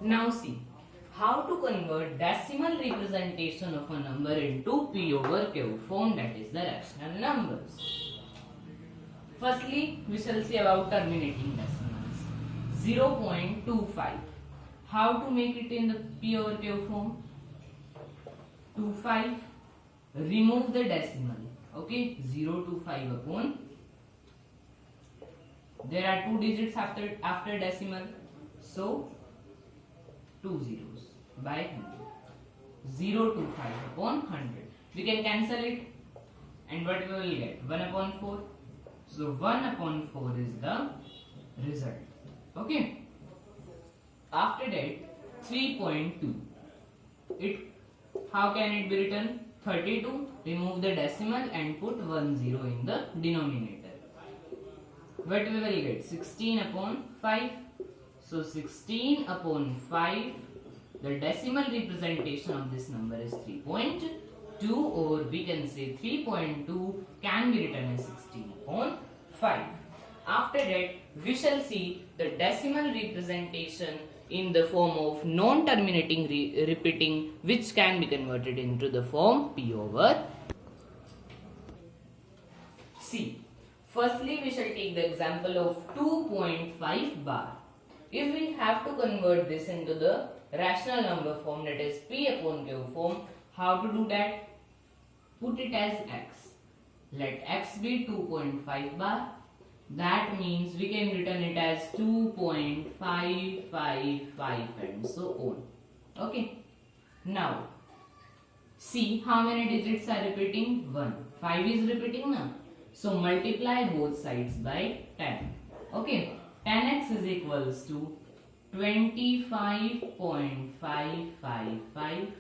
Now see how to convert decimal representation of a number into P over Q form, that is the rational numbers. Firstly, we shall see about terminating decimals. 0.25. How to make it in the P over Q form? 25. Remove the decimal. Okay, 0 to 5 upon. There are two digits after decimal, so 2 zeros by 100. 0 to 5 upon 100. We can cancel it, and what we will get? 1 upon 4. So 1 upon 4 is the result. Okay. After that, 3.2. How can it be written? 32. Remove the decimal and put 1 0 in the denominator. What we will get? 16 upon 5. So 16 upon 5, the decimal representation of this number is 3.2, or we can say 3.2 can be written as 16 upon 5. After that, we shall see the decimal representation in the form of non-terminating repeating, which can be converted into the form P over C. Firstly, we shall take the example of 2.5 bar. If we have to convert this into the rational number form, that is P upon Q form, how to do that? Put it as x. Let x be 2.5 bar. That means we can return it as 2.555 and so on. Okay. Now, see how many digits are repeating? 1. 5 is repeating now. So multiply both sides by 10. Okay. 10x is equals to 25.555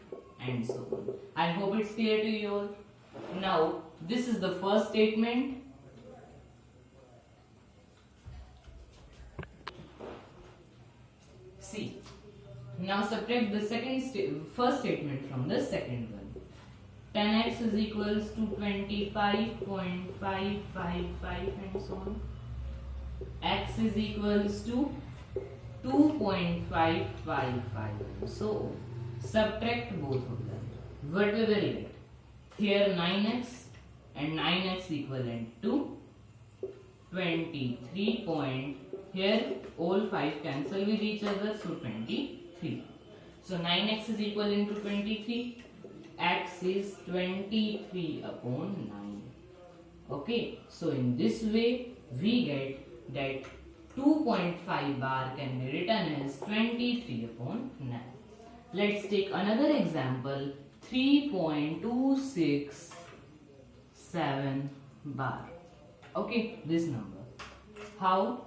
and so on. I hope it's clear to you all. Now, this is the first statement. See. Now subtract the first statement from the second one. 10x is equals to 25.555 and so on. X is equals to 2.555 and so on. Subtract both of them. What we will get? Here 9x and 9x equivalent to 23. Here all 5 cancel with each other, so 23. So 9x is equivalent to 23. X is 23 upon 9. Okay, so in this way we get that 2.5 bar can be written as 23 upon 9. Let's take another example, 3.267 bar. Okay, this number. How?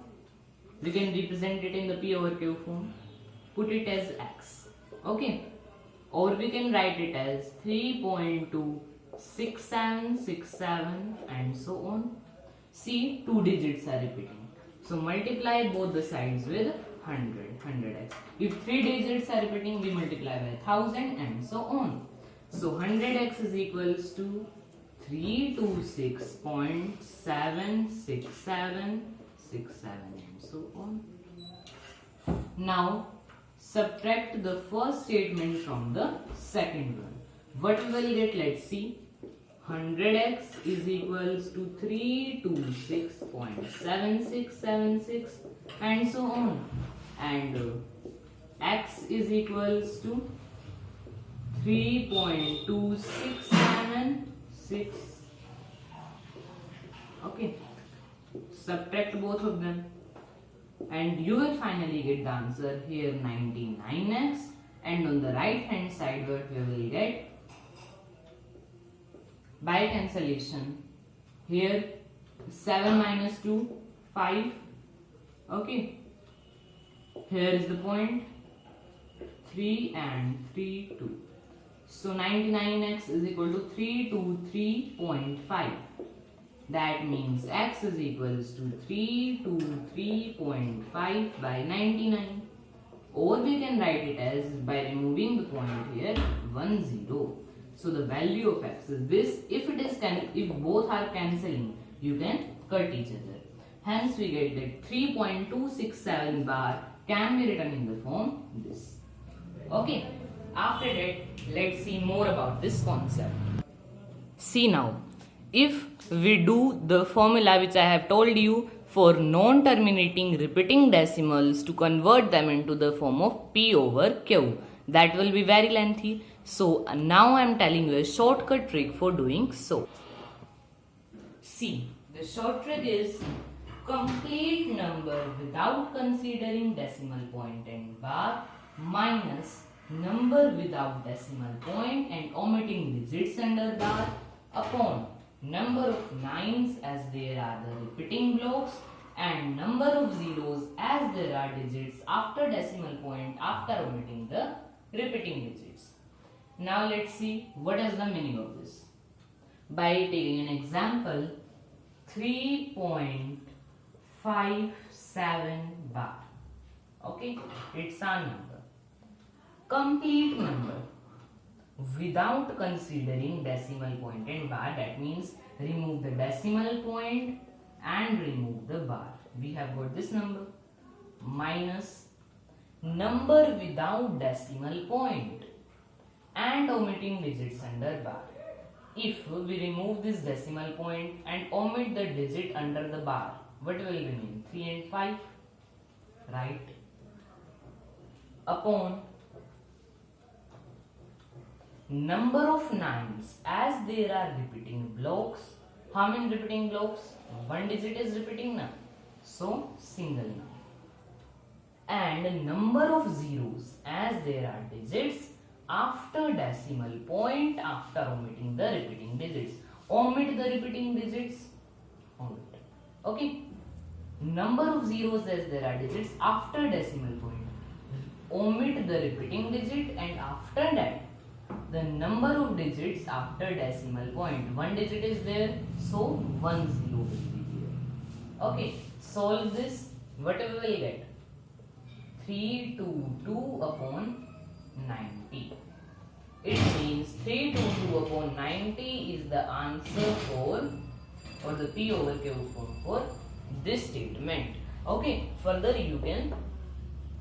We can represent it in the P over Q form. Put it as x. Okay. Or we can write it as 3.26767 and so on. See, 2 digits are repeating. So multiply both the sides with 100x. If 3 digits are repeating, we multiply by 1000 and so on. So 100x is equals to 326.76767 and so on. Now subtract the first statement from the second one. What we will get? Let's see. 100x is equals to 326.7676 and so on. And x is equals to 3.2676. Okay. Subtract both of them. And you will finally get the answer here 99x, and on the right hand side what we will get? By cancellation, here 7 minus 2, 5. Okay, here is the point 3 and 3, 2. So 99x is equal to 323.5. That means x is equals to 323.5 by 99. Or we can write it as, by removing the point here, 10. So the value of x is this. If both are cancelling, you can cut each other. Hence we get that 3.267 bar can be written in the form this. Okay, after that let's see more about this concept. See now, if we do the formula which I have told you for non-terminating repeating decimals to convert them into the form of P over Q, that will be very lengthy. So now I am telling you a shortcut trick for doing so. See, the short trick is complete number without considering decimal point and bar minus number without decimal point and omitting digits under bar upon number of nines as there are the repeating blocks and number of zeros as there are digits after decimal point after omitting the repeating digits. Now let's see what is the meaning of this. By taking an example, 3.57 bar. Okay, it's our number. Complete number without considering decimal point and bar, that means remove the decimal point and remove the bar. We have got this number minus number without decimal point and omitting digits under bar. If we remove this decimal point and omit the digit under the bar, what will remain? 3 and 5, right? Upon number of nines as there are repeating blocks. How many repeating blocks? One digit is repeating now, so single now. And number of zeros as there are digits after decimal point after omitting the repeating digits. Omit the repeating digits. Omit. Okay. Number of zeros as there are digits after decimal point. Omit the repeating digit and after that the number of digits after decimal point. One digit is there, so 1 0 will be there. Okay. Solve this. What we will get? 322 upon 90. It means 322 upon 90 is the answer for, or the P over Q form for this statement. Okay, further you can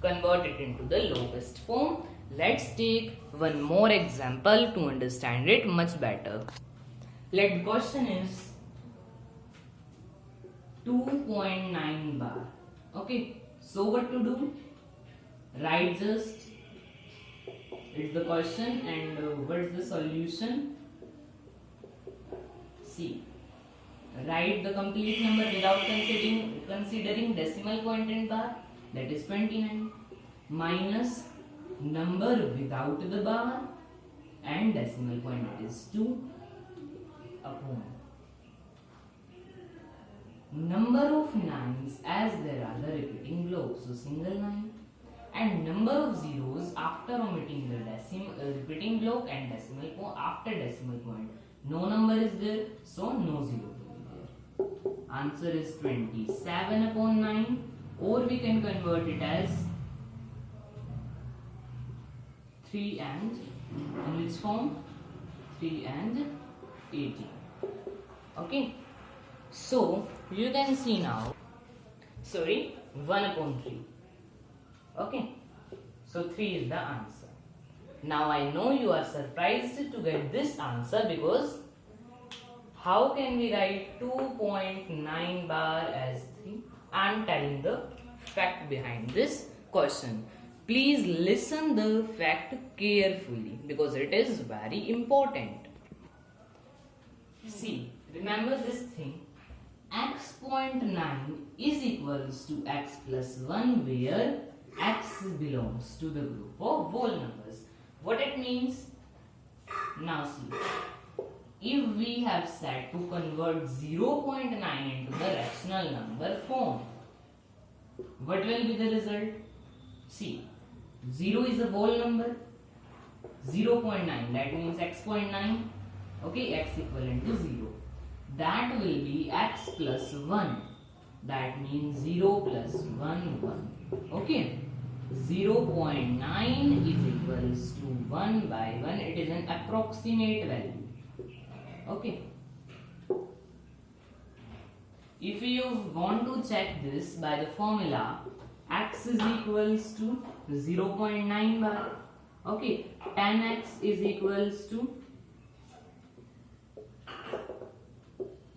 convert it into the lowest form. Let's take one more example to understand it much better. Let the question is 2.9 bar. Okay, so what to do? Write just, it's the question and what is the solution? See, write the complete number without considering decimal point and bar, that is 29, minus number without the bar and decimal point, that is 2, upon number of nines as there are the repeating blocks, so single nine, and number of zeros after omitting the repeating block and decimal point after decimal point. No number is there, so no zero will be there. Answer is 27 upon 9, or we can convert it as 3 and, in which form? 3 and 18. Okay, so you can see now, 1 upon 3. Okay, so 3 is the answer. Now I know you are surprised to get this answer, because how can we write 2.9 bar as 3? I am telling the fact behind this question. Please listen the fact carefully, because it is very important. See, remember this thing. X.9 is equals to x plus 1, where x belongs to the group of whole numbers. What it means? Now see, if we have said to convert 0.9 into the rational number form, what will be the result? See, 0 is a whole number, 0.9, that means x.9, okay, x equivalent to 0. That will be x plus 1, that means 0 plus 1, 1. Okay, 0.9 is equals to 1 by 1. It is an approximate value. Okay. If you want to check this by the formula, x is equals to 0.9 bar. Okay, 10x is equals to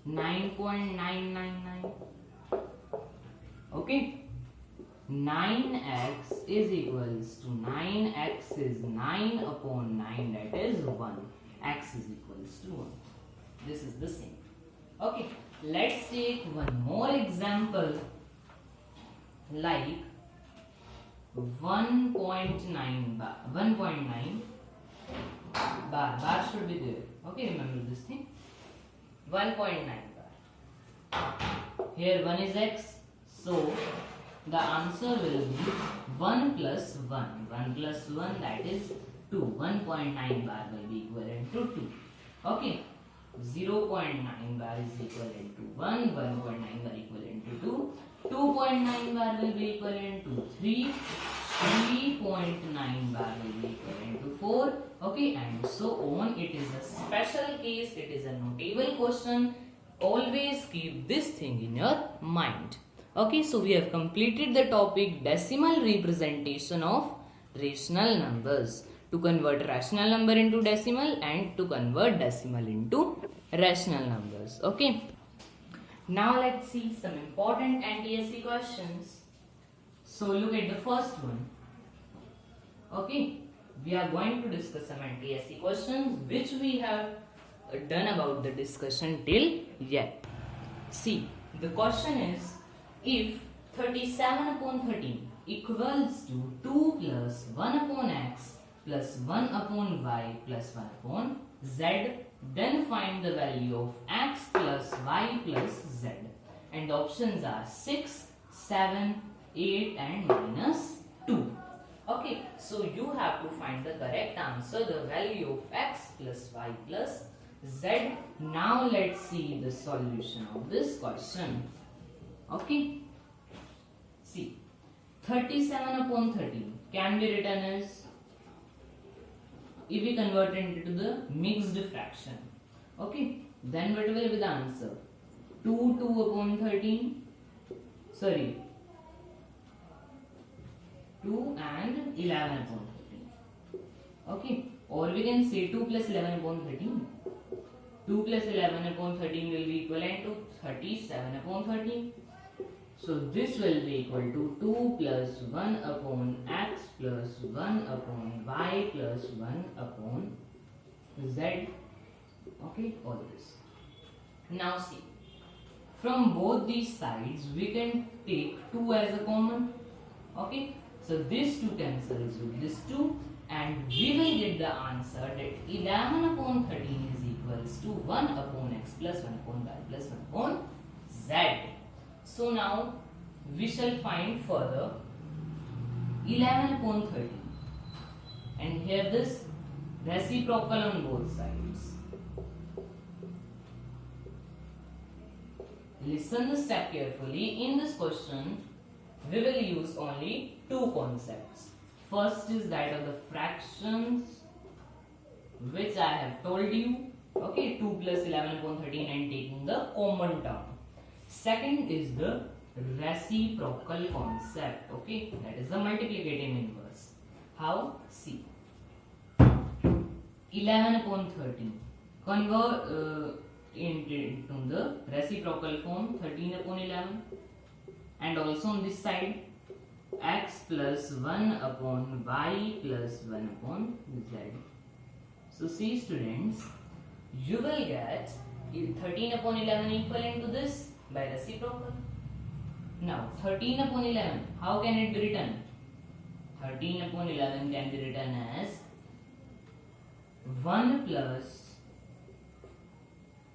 9.999. Okay, 9x is equals to 9x is 9 upon 9, that is 1. X is equals to 1. This is the same. Okay, let's take one more example like 1.9 bar. 1.9 bar should be there. Okay, remember this thing. 1.9 bar. Here 1 is x, so the answer will be 1 plus 1. 1 plus 1, that is 2. 1.9 bar will be equivalent to 2. Okay, 0.9 bar is equivalent to 1. 1.9 bar equivalent to 2. 2.9 bar will be equivalent to 3. 3.9 bar will be equivalent to 4. Okay, and so on. It is a special case, it is a notable question. Always keep this thing in your mind. Okay, so we have completed the topic decimal representation of rational numbers. To convert rational number into decimal and to convert decimal into rational numbers. Okay. Now let's see some important NTSC questions. So look at the first one. Okay, we are going to discuss some NTSC questions which we have done about the discussion till yet. See, the question is, if 37 upon 13 equals to 2 plus 1 upon x plus 1 upon y plus 1 upon z, then find the value of x plus y plus z. And the options are 6, 7, 8 and minus 2. Okay, so you have to find the correct answer, the value of x plus y plus z. Now let's see the solution of this question. Okay, see, 37 upon 13 can be written as, if we convert it into the mixed fraction, okay, then what will be the answer? 2 upon 13, sorry, 2 and 11 upon 13. Okay, or we can say 2 plus 11 upon 13. 2 plus 11 upon 13 will be equivalent to 37 upon 13. So this will be equal to 2 plus 1 upon x plus 1 upon y plus 1 upon z. Okay, all this. Now see, from both these sides we can take 2 as a common. Okay, so this 2 cancels with this 2 and we will get the answer that 11 upon 13 is equals to 1 upon x plus 1 upon y plus 1 upon z. So now we shall find further 11 upon 13 and here this reciprocal on both sides. Listen the step carefully. In this question we will use only two concepts. First is that of the fractions, which I have told you. Okay, 2 plus 11 upon 13 and taking the common term. Second is the reciprocal concept. Okay, that is the multiplicative inverse. How? See, 11 upon 13 convert into the reciprocal form, 13 upon 11, and also on this side x plus 1 upon y plus 1 upon z. So see students, you will get 13 upon 11 equivalent to this by reciprocal. Now 13 upon 11, how can it be written? 13 upon 11 can be written as 1 plus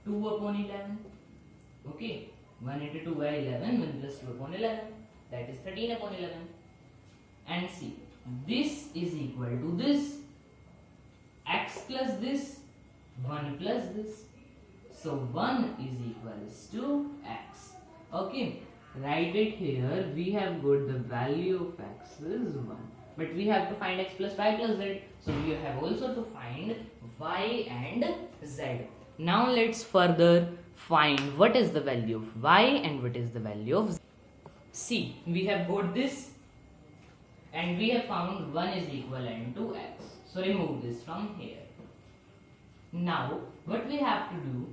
2 upon 11. Okay, 1 into 2 by 11, 1 plus 2 upon 11, that is 13 upon 11. And see, this is equal to this, x plus this, 1 plus this. So 1 is equals to x. Okay, write it here. We have got the value of x is 1. But we have to find x plus y plus z. So we have also to find y and z. Now let's further find what is the value of y and what is the value of z. See, we have got this and we have found 1 is equivalent to x. So remove this from here. Now what we have to do,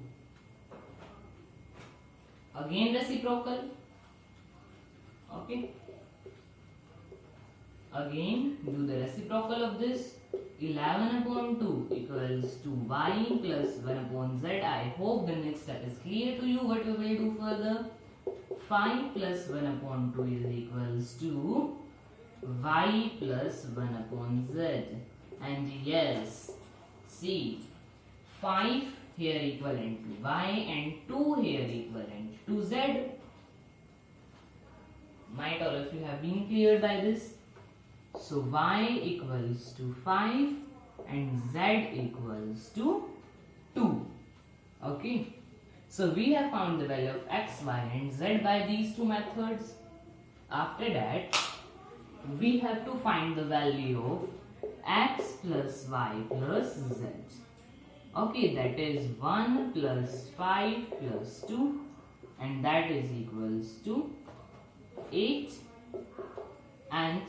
again reciprocal. Okay, again do the reciprocal of this. 11 upon 2 equals to y plus 1 upon z. I hope the next step is clear to you. What we will do further? 5 plus 1 upon 2 is equals to y plus 1 upon z. And yes, see, 5 here equivalent to y and 2 here equivalent to z. Might all of you have been cleared by this? So y equals to 5 and z equals to 2. Okay. So we have found the value of x, y and z by these two methods. After that, we have to find the value of x plus y plus z. Okay, that is 1 plus 5 plus 2 and that is equals to 8, and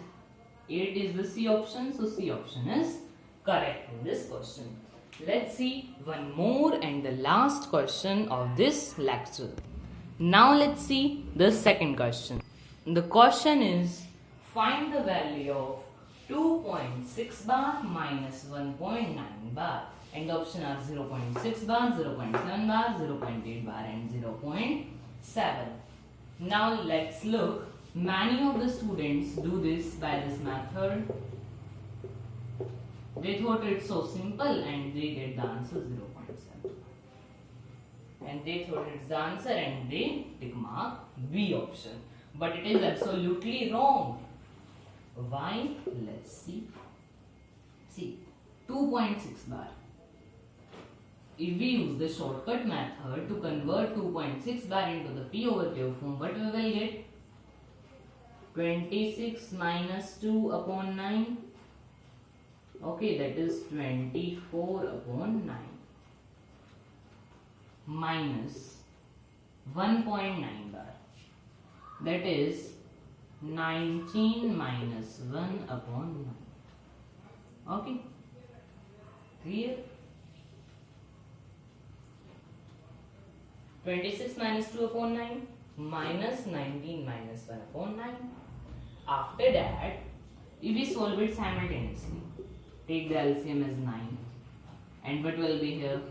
8 is the C option, so C option is correct in this question. Let's see one more and the last question of this lecture. Now let's see the second question. The question is, find the value of 2.6 bar minus 1.9 bar, and the option are 0.6 bar, 0.7 bar, 0.8 bar and 0.7. Now let's look. Many of the students do this by this method. They thought it's so simple and they get the answer 0.7. And they thought it's the answer and they tick mark B option. But it is absolutely wrong. Why? Let's see. See, 2.6 bar. If we use the shortcut method to convert 2.6 bar into the P over Q form, what we will get? 26 minus 2 upon 9. Okay, that is 24 upon 9. Minus 1.9 bar. That is 19 minus 1 upon 9. Okay. Clear? 26 minus 2 upon 9 minus 19 minus 1 upon 9. After that, if we solve it simultaneously, take the LCM as 9. And what will be here?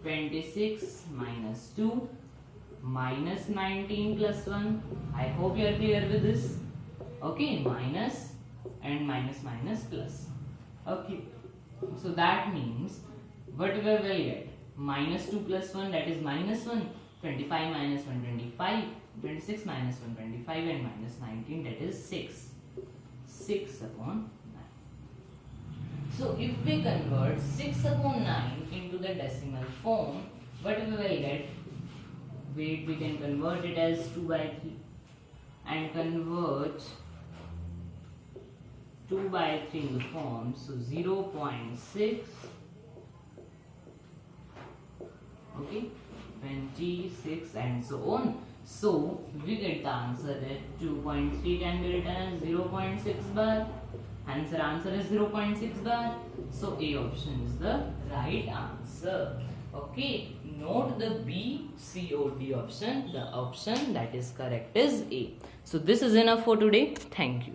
26 minus 2 minus 19 plus 1. I hope you are clear with this. Okay, minus and minus minus plus. Okay, so that means what we will get? Minus 2 plus 1, that is minus 1. 25 minus 1, 25. 26 minus 1, 25 and minus 19, that is 6. 6 upon 9. So if we convert 6 upon 9 into the decimal form, what we will get? Wait, we can convert it as 2 by 3 and convert 2 by 3 in the form. So 0.6. Okay, 26 and so on. So we get the answer that 2.3 can be written as 0.6 bar. Hence our answer is 0.6 bar. So A option is the right answer. Okay, note the B, C or D option. The option that is correct is A. So this is enough for today. Thank you.